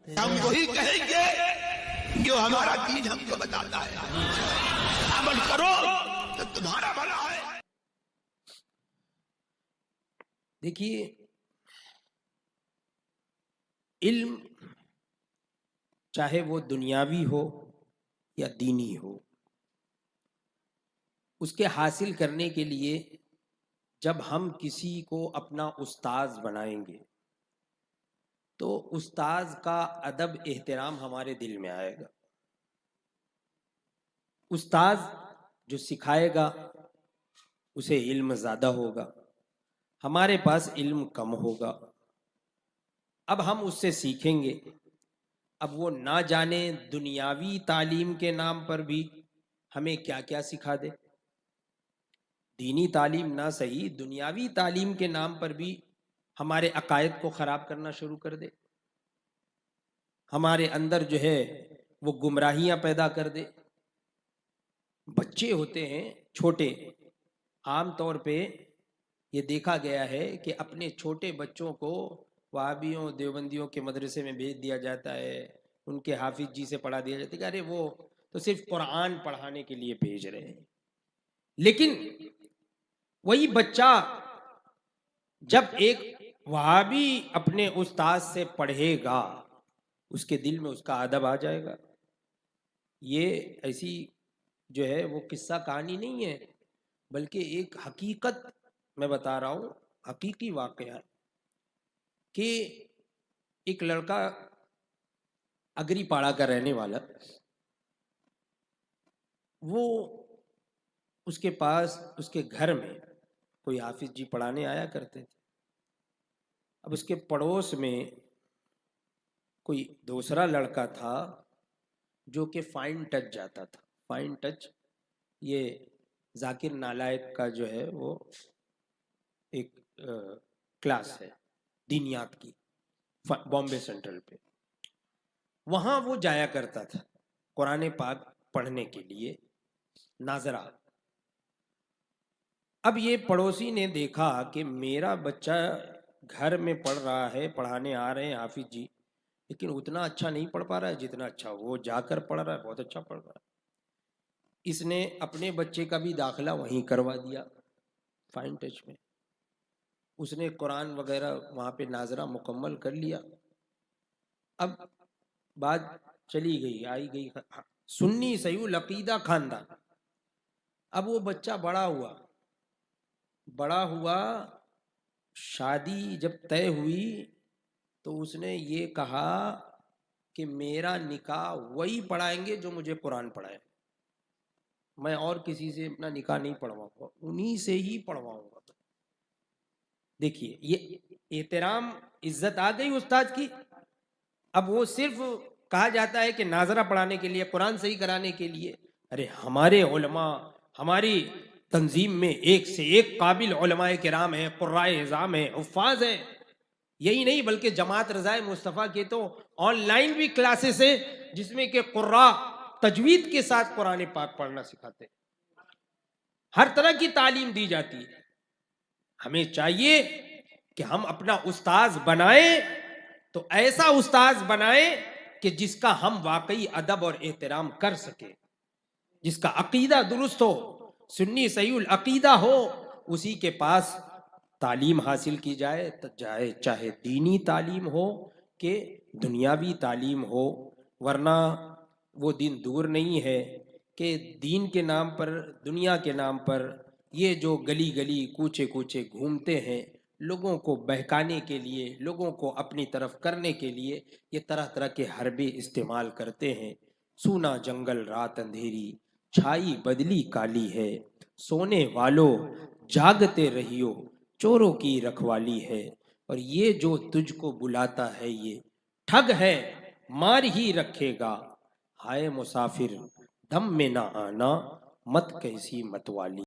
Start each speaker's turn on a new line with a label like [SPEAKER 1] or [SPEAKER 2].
[SPEAKER 1] ہم وہی کہیں گے جو ہمارا دین ہم کو بتاتا ہے، عمل کرو تو تمہارا بھلا ہے۔
[SPEAKER 2] دیکھیے، علم چاہے وہ دنیاوی ہو یا دینی ہو، اس کے حاصل کرنے کے لیے جب ہم کسی کو اپنا استاذ بنائیں گے تو استاذ کا ادب احترام ہمارے دل میں آئے گا۔ استاذ جو سکھائے گا اسے علم زیادہ ہوگا، ہمارے پاس علم کم ہوگا۔ اب ہم اس سے سیکھیں گے، اب وہ نہ جانے دنیاوی تعلیم کے نام پر بھی ہمیں کیا کیا سکھا دے، دینی تعلیم نہ صحیح، دنیاوی تعلیم کے نام پر بھی ہمارے عقائد کو خراب کرنا شروع کر دے، ہمارے اندر جو ہے وہ گمراہیاں پیدا کر دے۔ بچے ہوتے ہیں چھوٹے، عام طور پہ یہ دیکھا گیا ہے کہ اپنے چھوٹے بچوں کو وہابیوں دیوبندیوں کے مدرسے میں بھیج دیا جاتا ہے، ان کے حافظ جی سے پڑھا دیا جاتا ہے کہ ارے وہ تو صرف قرآن پڑھانے کے لیے بھیج رہے ہیں۔ لیکن وہی بچہ جب ایک وہابی اپنے استاد سے پڑھے گا اس کے دل میں اس کا ادب آ جائے گا۔ یہ ایسی جو ہے وہ قصہ کہانی نہیں ہے، بلکہ ایک حقیقت میں بتا رہا ہوں، حقیقی واقعہ ہے کہ ایک لڑکا اگری پاڑا کا رہنے والا، وہ اس کے پاس اس کے گھر میں کوئی حافظ جی پڑھانے آیا کرتے تھے۔ اب اس کے پڑوس میں کوئی دوسرا لڑکا تھا جو کہ فائن ٹچ جاتا تھا۔ فائن ٹچ یہ ذاکر نالائق کا جو ہے وہ ایک کلاس ہے دینیات کی، بامبے سینٹرل پہ، وہاں وہ جایا کرتا تھا قرآن پاک پڑھنے کے لیے ناظرہ۔ اب یہ پڑوسی نے دیکھا کہ میرا بچہ گھر میں پڑھ رہا ہے، پڑھانے آ رہے ہیں حافظ جی، لیکن اتنا اچھا نہیں پڑھ پا رہا ہے جتنا اچھا وہ جا کر پڑھ رہا ہے، بہت اچھا پڑھ رہا ہے۔ اس نے اپنے بچے کا بھی داخلہ وہیں کروا دیا فائن ٹچ میں۔ اس نے قرآن وغیرہ وہاں پہ ناظرہ مکمل کر لیا۔ اب بات چلی گئی، آئی گئی، سنی صحیح العقیدہ خاندان۔ اب وہ بچہ بڑا ہوا، شادی جب طے ہوئی تو اس نے یہ کہا کہ میرا نکاح وہی پڑھائیں گے جو مجھے قرآن پڑھائے، میں اور کسی سے اپنا نکاح نہیں پڑھواؤں گا، انہی سے ہی پڑھواؤں گا۔ دیکھیے یہ احترام، عزت آ گئی استاد کی۔ اب وہ صرف کہا جاتا ہے کہ ناظرہ پڑھانے کے لیے، قرآن صحیح کرانے کے لیے۔ ارے ہمارے علماء، ہماری تنظیم میں ایک سے ایک قابل علماء کرام ہیں، قرائے اعظام ہیں، حفاظ ہیں۔ یہی نہیں بلکہ جماعت رضائے مصطفیٰ کے تو آن لائن بھی کلاسز ہیں جس میں کہ قراء تجوید کے ساتھ قرآن پاک پڑھنا سکھاتے ہیں، ہر طرح کی تعلیم دی جاتی ہے۔ ہمیں چاہیے کہ ہم اپنا استاذ بنائیں تو ایسا استاذ بنائیں کہ جس کا ہم واقعی ادب اور احترام کر سکیں، جس کا عقیدہ درست ہو، سنی صحیح العقیدہ ہو، اسی کے پاس تعلیم حاصل کی جائے، چاہے دینی تعلیم ہو کہ دنیاوی تعلیم ہو۔ ورنہ وہ دن دور نہیں ہے کہ دین کے نام پر، دنیا کے نام پر یہ جو گلی گلی کوچے کوچے گھومتے ہیں، لوگوں کو بہکانے کے لیے، لوگوں کو اپنی طرف کرنے کے لیے یہ طرح طرح کے حربے استعمال کرتے ہیں۔ سونا جنگل رات اندھیری، چھائی بدلی کالی ہے، سونے والوں جاگتے رہیو، چوروں کی رکھوالی ہے۔ اور یہ جو تجھ کو بلاتا ہے یہ ٹھگ ہے، مار ہی رکھے گا، ہائے مسافر دم میں نہ آنا، مت کیسی متوالی۔